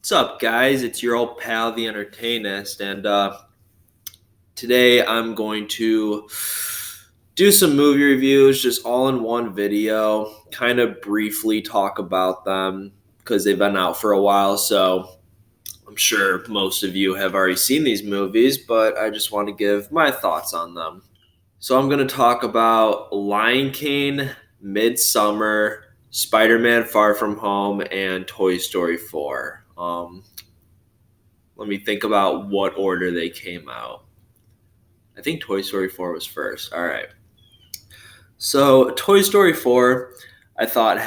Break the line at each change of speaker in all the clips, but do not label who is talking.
What's up, guys? It's your old pal, the Entertainist, and today I'm going to do some movie reviews just all in one video, kind of briefly talk about them because they've been out for a while. So I'm sure most of you have already seen these movies, but I just want to give my thoughts on them. So I'm going to talk about Lion King, Midsummer, Spider-Man Far From Home, and Toy Story 4. Let me think about what order they came out. I think Toy Story 4 was first. All right. So Toy Story 4, I thought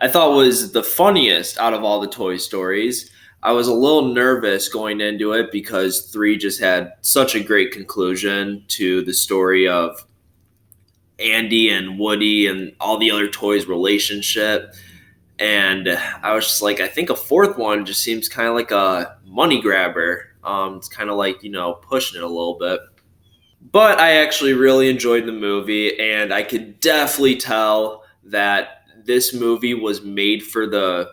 was the funniest out of all the Toy Stories. I was a little nervous going into it because 3 just had such a great conclusion to the story of Andy and Woody and all the other toys' relationship. And I was just like, I think a fourth one just seems kind of like a money grabber. It's kind of like, pushing it a little bit. But I actually really enjoyed the movie, and I could definitely tell that this movie was made for the,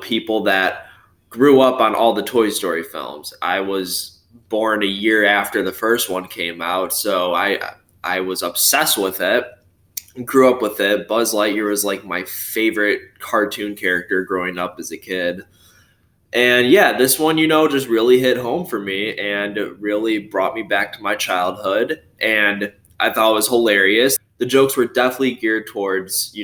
people that grew up on all the Toy Story films. I was born a year after the first one came out, so I was obsessed with it. Grew up with it. Buzz Lightyear was like my favorite cartoon character growing up as a kid. And yeah, this one, just really hit home for me and really brought me back to my childhood. And I thought it was hilarious. The jokes were definitely geared towards,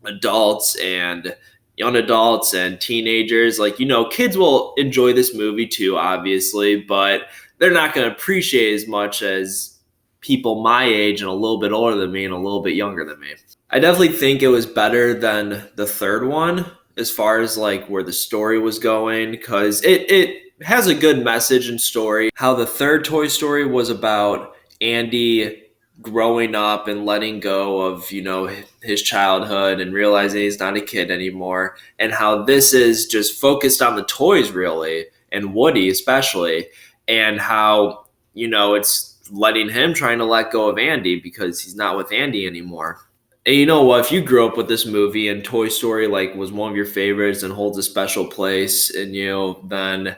adults and young adults and teenagers. Like, kids will enjoy this movie too, obviously, but they're not going to appreciate as much as people my age and a little bit older than me and a little bit younger than me. I definitely think it was better than the third one as far as like where the story was going, because it has a good message and story. How the third Toy Story was about Andy growing up and letting go of, his childhood and realizing he's not a kid anymore, and how this is just focused on the toys really, and Woody especially, and how, it's letting him trying to let go of Andy because he's not with Andy anymore. And you know what? If you grew up with this movie and Toy Story like was one of your favorites and holds a special place in you, then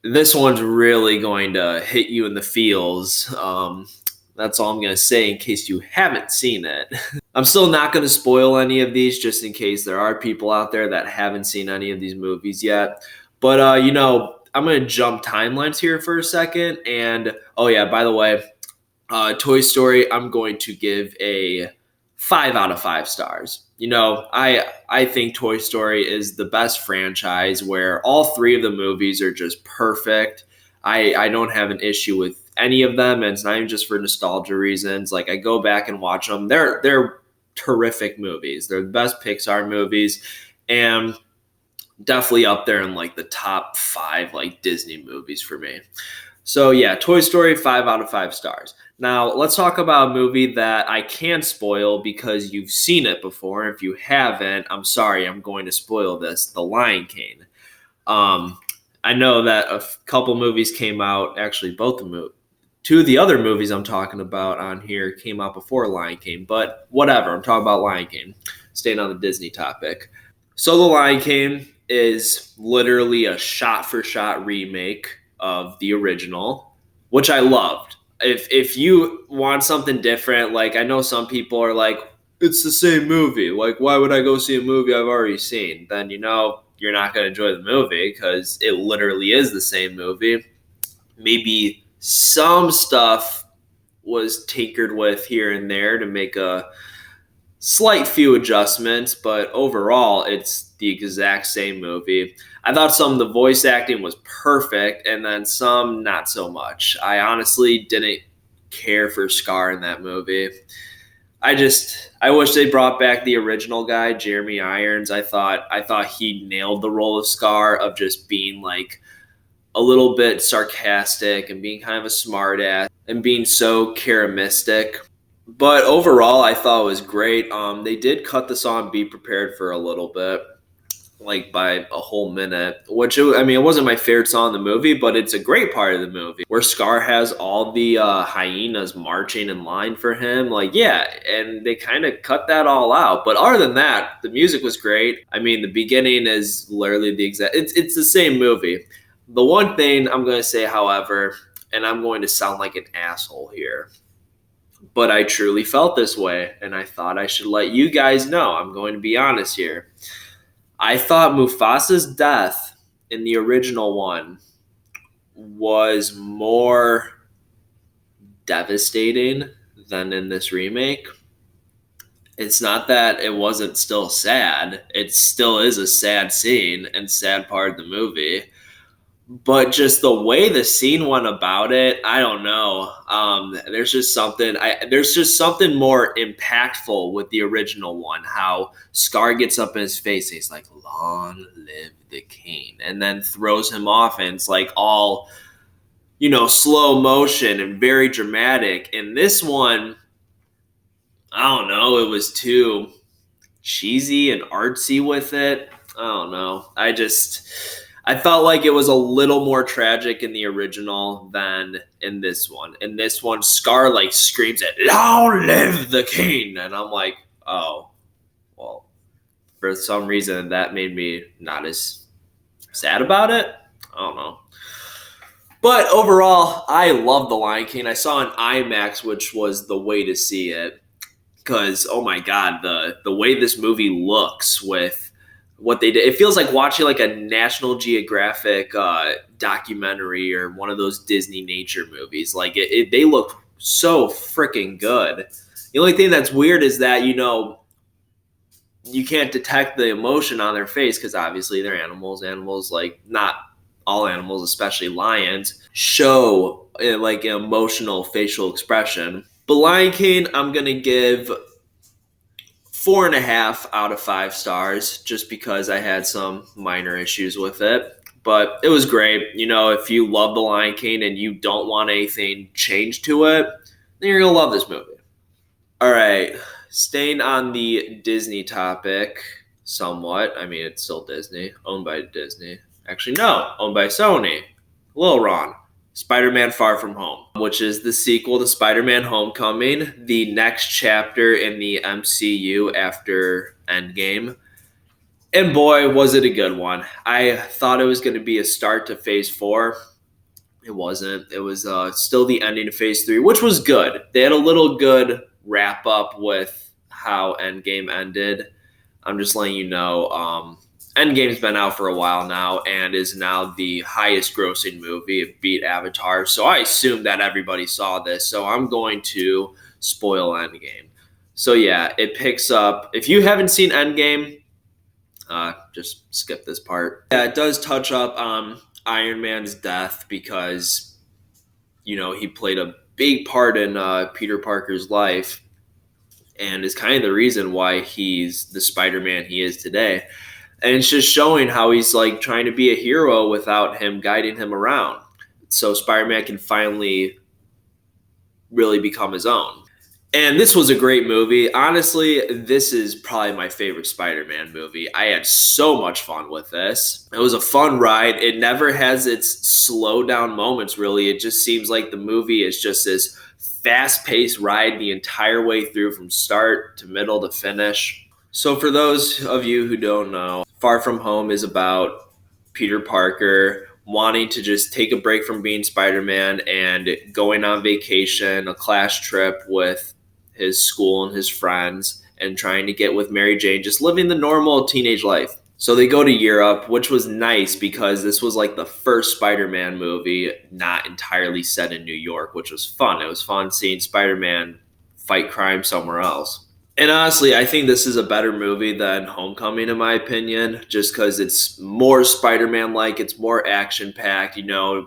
this one's really going to hit you in the feels. That's all I'm going to say in case you haven't seen it. I'm still not going to spoil any of these just in case there are people out there that haven't seen any of these movies yet. But, I'm going to jump timelines here for a second. And, oh, yeah, by the way, Toy Story, I'm going to give a 5 out of 5 stars. I think Toy Story is the best franchise where all 3 of the movies are just perfect. I don't have an issue with any of them, and it's not even just for nostalgia reasons. Like, I go back and watch them. They're terrific movies. They're the best Pixar movies, and definitely up there in like the top 5 like Disney movies for me. So yeah, Toy Story, 5 out of 5 stars. Now let's talk about a movie that I can't spoil because you've seen it before. If you haven't, I'm sorry, I'm going to spoil this. The Lion King. I know that a couple movies came out. Actually, two of the other movies I'm talking about on here came out before Lion King. But whatever, I'm talking about Lion King. Staying on the Disney topic. So The Lion King is literally a shot-for-shot remake of the original, which I loved. If you want something different, like I know some people are like, it's the same movie. Like, why would I go see a movie I've already seen? Then you're not going to enjoy the movie because it literally is the same movie. Maybe some stuff was tinkered with here and there to make a slight few adjustments, but overall, it's the exact same movie. I thought some of the voice acting was perfect, and then some not so much. I honestly didn't care for Scar in that movie. I wish they brought back the original guy, Jeremy Irons. I thought he nailed the role of Scar, of just being like a little bit sarcastic and being kind of a smartass and being so charismatic. But overall, I thought it was great. They did cut the song "Be Prepared" for a little bit. like by a whole minute, which it wasn't my favorite song in the movie, but it's a great part of the movie where Scar has all the hyenas marching in line for him. Like, yeah, and they kind of cut that all out. But other than that, the music was great. I mean, the beginning is literally the exact. It's the same movie. The one thing I'm going to say, however, and I'm going to sound like an asshole here, but I truly felt this way, and I thought I should let you guys know. I'm going to be honest here. I thought Mufasa's death in the original one was more devastating than in this remake. It's not that it wasn't still sad. It still is a sad scene and sad part of the movie. But just the way the scene went about it, I don't know. There's just something more impactful with the original one. How Scar gets up in his face, and he's like, "Long live the king," and then throws him off, and it's like all, slow motion and very dramatic. In this one, I don't know. It was too cheesy and artsy with it. I don't know. I felt like it was a little more tragic in the original than in this one. In this one, Scar like screams it, "Long live the king!" And I'm like, oh, well, for some reason that made me not as sad about it. I don't know. But overall, I love The Lion King. I saw an IMAX, which was the way to see it. Because, oh my God, the way this movie looks with what they did, it feels like watching like a National Geographic documentary or one of those Disney nature movies. Like they look so freaking good. The only thing that's weird is that you can't detect the emotion on their face because obviously they're animals. Animals, like, not all animals, especially lions, show like an emotional facial expression. But Lion King, I'm gonna give 4.5 out of 5 stars just because I had some minor issues with it. But it was great. If you love The Lion King and you don't want anything changed to it, then you're going to love this movie. All right. Staying on the Disney topic somewhat. I mean, it's still Disney, owned by Disney. Actually, no, owned by Sony. A little wrong. Spider-Man Far From Home, which is the sequel to Spider-Man Homecoming, the next chapter in the MCU after Endgame. And boy, was it a good one. I thought it was going to be a start to Phase 4. It wasn't. It was still the ending of Phase 3, which was good. They had a little good wrap-up with how Endgame ended. I'm just letting you know, Endgame's been out for a while now and is now the highest grossing movie. It beat Avatar. So I assume that everybody saw this. So I'm going to spoil Endgame. So yeah, it picks up. If you haven't seen Endgame, just skip this part. Yeah, it does touch up Iron Man's death because, he played a big part in Peter Parker's life and is kind of the reason why he's the Spider-Man he is today. And it's just showing how he's like trying to be a hero without him guiding him around. So Spider-Man can finally really become his own. And this was a great movie. Honestly, this is probably my favorite Spider-Man movie. I had so much fun with this. It was a fun ride. It never has its slow down moments, really. It just seems like the movie is just this fast-paced ride the entire way through from start to middle to finish. So for those of you who don't know, Far From Home is about Peter Parker wanting to just take a break from being Spider-Man and going on vacation, a class trip with his school and his friends, and trying to get with Mary Jane, just living the normal teenage life. So they go to Europe, which was nice because this was like the first Spider-Man movie not entirely set in New York, which was fun. It was fun seeing Spider-Man fight crime somewhere else. And honestly, I think this is a better movie than Homecoming, in my opinion, just because it's more Spider-Man-like, it's more action-packed,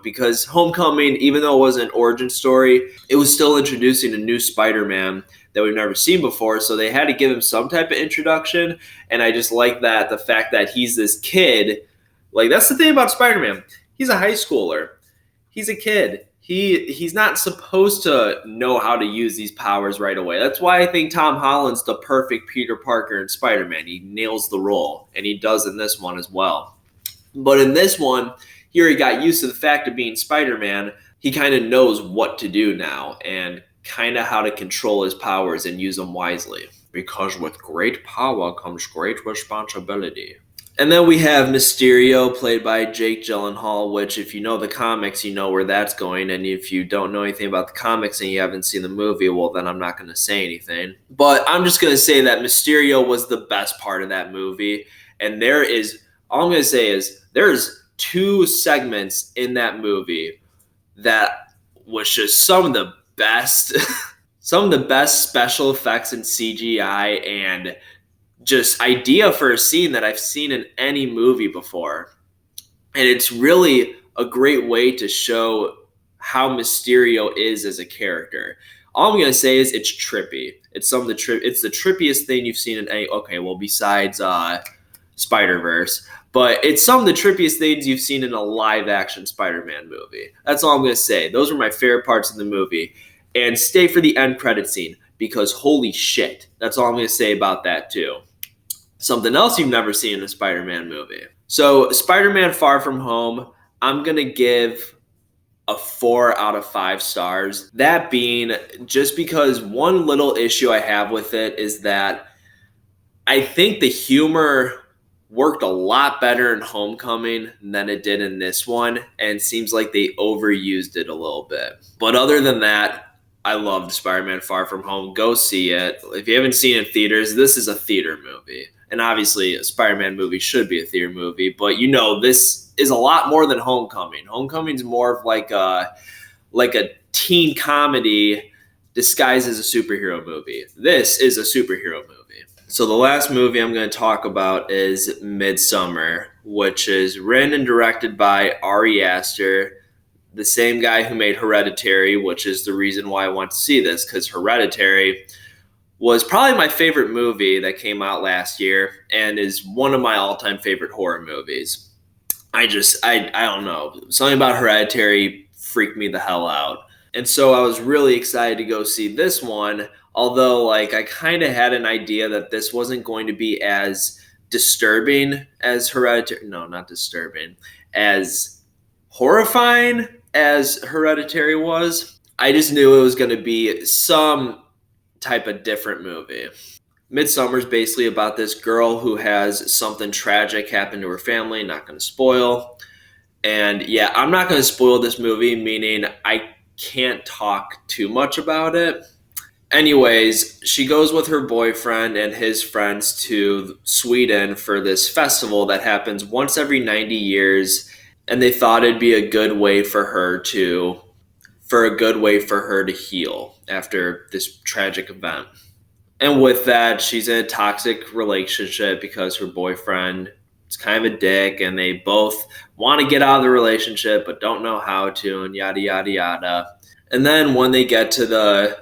because Homecoming, even though it was an origin story, it was still introducing a new Spider-Man that we've never seen before, so they had to give him some type of introduction, and I just like that, the fact that he's this kid. Like, that's the thing about Spider-Man. He's a high schooler. He's a kid. he's not supposed to know how to use these powers right away. That's why I think Tom Holland's the perfect Peter Parker in Spider-Man. He nails the role, and he does in this one as well. But in this one, he already got used to the fact of being Spider-Man. He kind of knows what to do now and kind of how to control his powers and use them wisely. Because with great power comes great responsibility. And then we have Mysterio, played by Jake Gyllenhaal, which if you know the comics, you know where that's going. And if you don't know anything about the comics and you haven't seen the movie, well, then I'm not going to say anything. But I'm just going to say that Mysterio was the best part of that movie. And all I'm going to say is there's 2 segments in that movie that was just some of the best, some of the best special effects and CGI and just idea for a scene that I've seen in any movie before. And it's really a great way to show how Mysterio is as a character. All I'm going to say is it's trippy. It's it's the trippiest thing you've seen in besides Spider-Verse, but it's some of the trippiest things you've seen in a live-action Spider-Man movie. That's all I'm going to say. Those were my favorite parts of the movie. And stay for the end credit scene, because holy shit. That's all I'm going to say about that, too. Something else you've never seen in a Spider-Man movie. So, Spider-Man Far From Home, I'm going to give a 4 out of 5 stars. That being just because one little issue I have with it is that I think the humor worked a lot better in Homecoming than it did in this one, and seems like they overused it a little bit. But other than that, I loved Spider-Man Far From Home. Go see it. If you haven't seen it in theaters, this is a theater movie. And obviously, a Spider-Man movie should be a theater movie, but this is a lot more than Homecoming. Homecoming's more of like a teen comedy disguised as a superhero movie. This is a superhero movie. So the last movie I'm going to talk about is Midsommar, which is written and directed by Ari Aster, the same guy who made Hereditary, which is the reason why I want to see this, because Hereditary was probably my favorite movie that came out last year and is one of my all-time favorite horror movies. I don't know. Something about Hereditary freaked me the hell out. And so I was really excited to go see this one, although I kind of had an idea that this wasn't going to be as disturbing as Hereditary. No, not disturbing. As horrifying as Hereditary was. I just knew it was going to be some type of different movie. Midsommar is basically about this girl who has something tragic happen to her family. Not going to spoil. And yeah, I'm not going to spoil this movie, meaning I can't talk too much about it. Anyways, she goes with her boyfriend and his friends to Sweden for this festival that happens once every 90 years. And they thought it'd be a good way for her to heal after this tragic event. And with that, she's in a toxic relationship because her boyfriend is kind of a dick, and they both want to get out of the relationship but don't know how to, and yada, yada, yada. And then when they get to the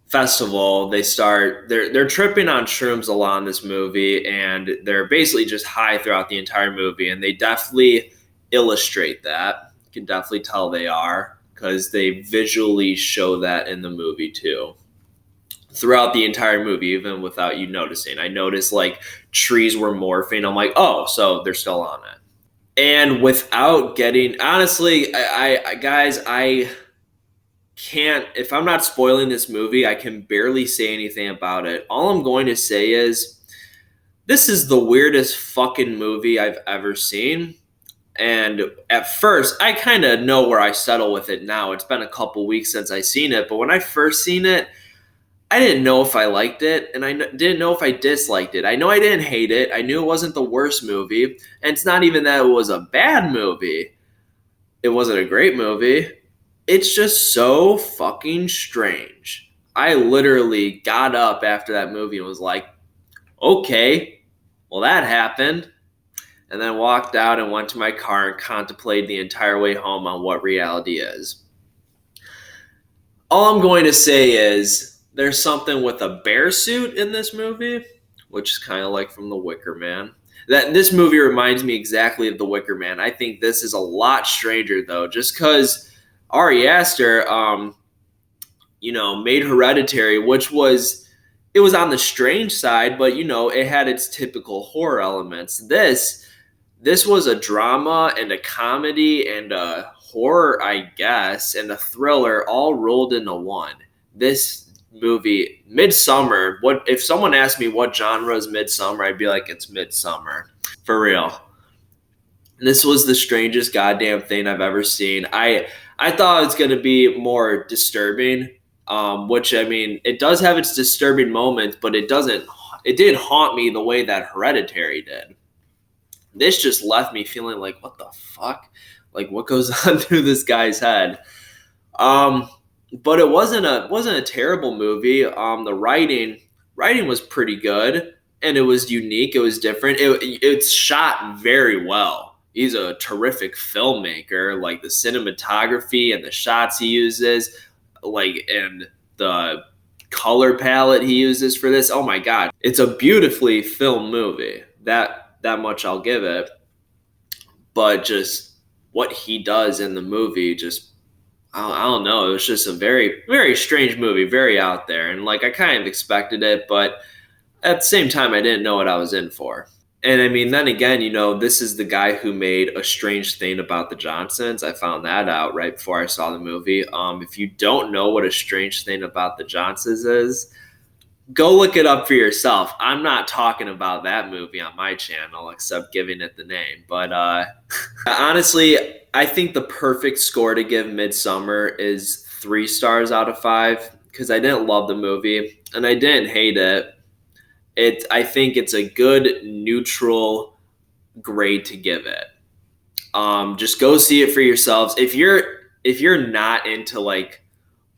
festival, they're tripping on shrooms a lot in this movie, and they're basically just high throughout the entire movie, and they definitely illustrate that. You can definitely tell they are, because they visually show that in the movie too. Throughout the entire movie, even without you noticing. I noticed trees were morphing. I'm like, oh, so they're still on it. And without getting, honestly, I can't, if I'm not spoiling this movie, I can barely say anything about it. All I'm going to say is, this is the weirdest fucking movie I've ever seen. And at first, I kind of know where I settle with it now. It's been a couple weeks since I seen it, but when I first seen it, I didn't know if I liked it, and I didn't know if I disliked it. I know I didn't hate it. I knew it wasn't the worst movie, and it's not even that it was a bad movie. It wasn't a great movie. It's just so fucking strange. I literally got up after that movie and was like, okay, well, that happened. And then walked out and went to my car and contemplated the entire way home on what reality is. All I'm going to say is, there's something with a bear suit in this movie, which is kind of like from The Wicker Man. This movie reminds me exactly of The Wicker Man. I think this is a lot stranger, though, just because Ari Aster, made Hereditary, which it was on the strange side, but it had its typical horror elements. This was a drama and a comedy and a horror, I guess, and a thriller all rolled into one. This movie, Midsummer, what if someone asked me what genre is Midsummer, I'd be like, it's Midsummer. For real. This was the strangest goddamn thing I've ever seen. I thought it was going to be more disturbing, which I mean, it does have its disturbing moments, but it didn't haunt me the way that Hereditary did. This just left me feeling like, what the fuck? Like, what goes on through this guy's head? But it wasn't a terrible movie. The writing was pretty good, and it was unique. It was different. It's shot very well. He's a terrific filmmaker. Like the cinematography and the shots he uses, and the color palette he uses for this. Oh my god, it's a beautifully filmed movie. That much I'll give it. But just what he does in the movie, just I don't know. It was just a very, very strange movie, very out there. And I kind of expected it, but at the same time, I didn't know what I was in for. And I mean, then again, this is the guy who made A Strange Thing About the Johnsons. I found that out right before I saw the movie. If you don't know what A Strange Thing About the Johnsons is, go look it up for yourself. I'm not talking about that movie on my channel, except giving it the name. But honestly, I think the perfect score to give Midsommar is 3 stars out of 5, because I didn't love the movie and I didn't hate it. I think it's a good neutral grade to give it. Just go see it for yourselves. If you're not into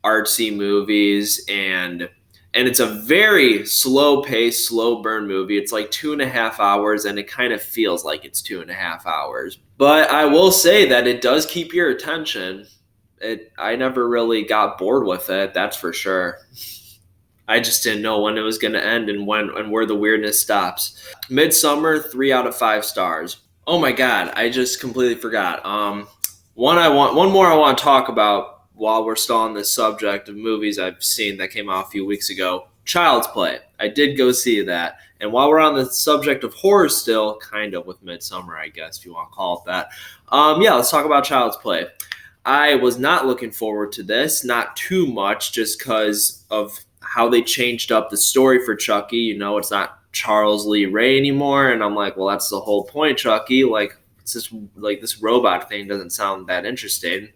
artsy movies and it's a very slow pace, slow burn movie. It's 2.5 hours, and it kind of feels like it's 2.5 hours. But I will say that it does keep your attention. I never really got bored with it, that's for sure. I just didn't know when it was going to end and where the weirdness stops. Midsommar, 3 out of 5 stars. Oh my god, I just completely forgot. One more I want to talk about while we're still on this subject of movies I've seen that came out a few weeks ago. Child's Play. I did go see that. And while we're on the subject of horror still, kind of with Midsommar, I guess, if you want to call it that. Let's talk about Child's Play. I was not looking forward to this, not too much, just because of how they changed up the story for Chucky. It's not Charles Lee Ray anymore. And I'm like, well, that's the whole point, Chucky. This robot thing doesn't sound that interesting.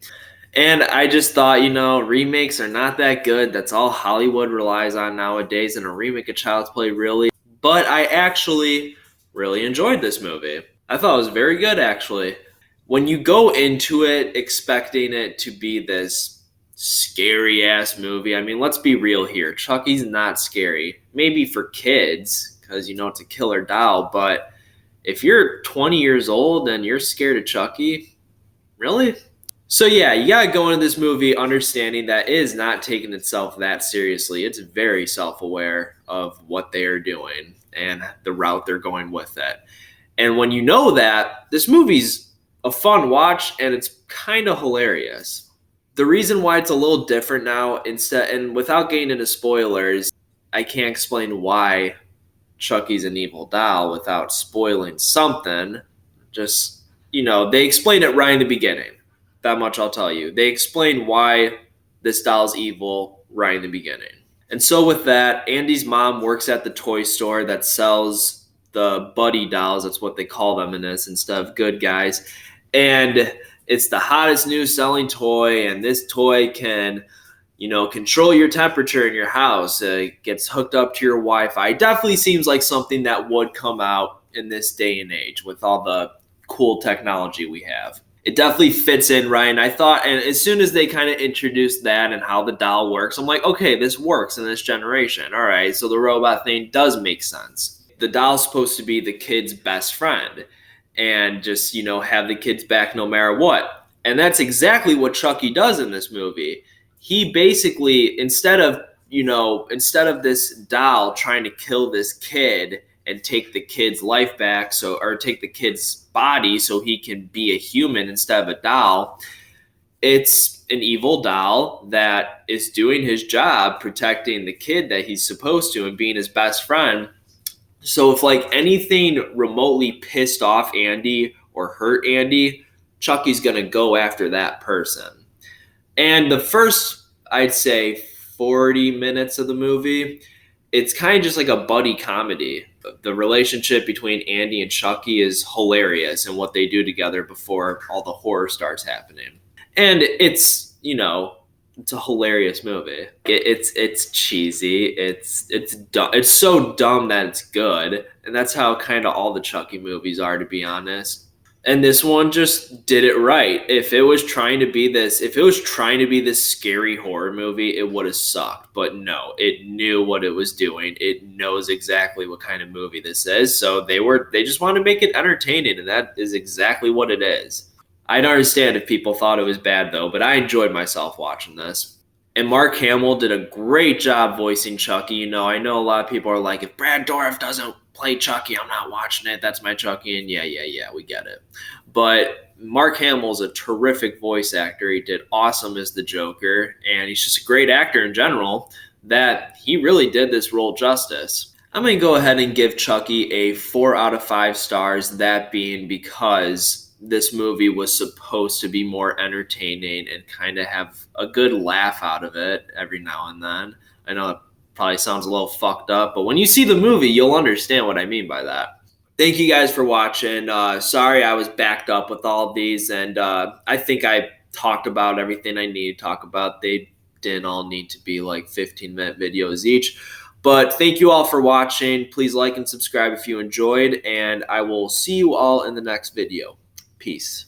And I just thought, remakes are not that good. That's all Hollywood relies on nowadays, and a remake of Child's Play, really. But I actually really enjoyed this movie. I thought it was very good, actually. When you go into it expecting it to be this scary-ass movie, I mean, let's be real here. Chucky's not scary. Maybe for kids, because, it's a killer doll. But if you're 20 years old and you're scared of Chucky, really? So yeah, you gotta go into this movie understanding that it is not taking itself that seriously. It's very self-aware of what they are doing and the route they're going with it. And when you know that, this movie's a fun watch and it's kind of hilarious. The reason why it's a little different now, and without getting into spoilers, I can't explain why Chucky's an evil doll without spoiling something. Just, they explain it right in the beginning. That much I'll tell you. They explain why this doll's evil right in the beginning. And so with that, Andy's mom works at the toy store that sells the buddy dolls. That's what they call them in this, instead of good guys. And it's the hottest new selling toy. And this toy can, control your temperature in your house. It gets hooked up to your Wi-Fi. It definitely seems like something that would come out in this day and age with all the cool technology we have. It definitely fits in, right? And I thought, and as soon as they kind of introduced that and how the doll works, I'm like, okay, this works in this generation. All right, so the robot thing does make sense. The doll's supposed to be the kid's best friend and just, have the kids back no matter what. And that's exactly what Chucky does in this movie. He basically, instead of this doll trying to kill this kid and take the kid's life back, or take the kid's body so he can be a human instead of a doll, it's an evil doll that is doing his job protecting the kid that he's supposed to and being his best friend. So if like anything remotely pissed off Andy or hurt Andy, Chucky's going to go after that person. And the first, I'd say, 40 minutes of the movie, it's kind of just like a buddy comedy. The relationship between Andy and Chucky is hilarious and what they do together before all the horror starts happening. And it's, it's a hilarious movie. It's cheesy. It's dumb. It's so dumb that it's good, and that's how kind of all the Chucky movies are, to be honest. And this one just did it right. If it was trying to be this scary horror movie, it would have sucked. But no, it knew what it was doing. It knows exactly what kind of movie this is. So they just want to make it entertaining, and that is exactly what it is. I'd understand if people thought it was bad though, but I enjoyed myself watching this. And Mark Hamill did a great job voicing Chucky. I know a lot of people are like, if Brad Dourif doesn't play Chucky, I'm not watching it. That's my Chucky. And yeah, we get it. But Mark Hamill's a terrific voice actor. He did awesome as the Joker, and he's just a great actor in general, that he really did this role justice. I'm going to go ahead and give Chucky a 4 out of 5 stars, that being because this movie was supposed to be more entertaining and kind of have a good laugh out of it every now and then. I know it probably sounds a little fucked up, but when you see the movie, you'll understand what I mean by that. Thank you guys for watching. Sorry I was backed up with all of these, and I think I talked about everything I need to talk about. They didn't all need to be like 15-minute videos each. But thank you all for watching. Please like and subscribe if you enjoyed, and I will see you all in the next video. Peace.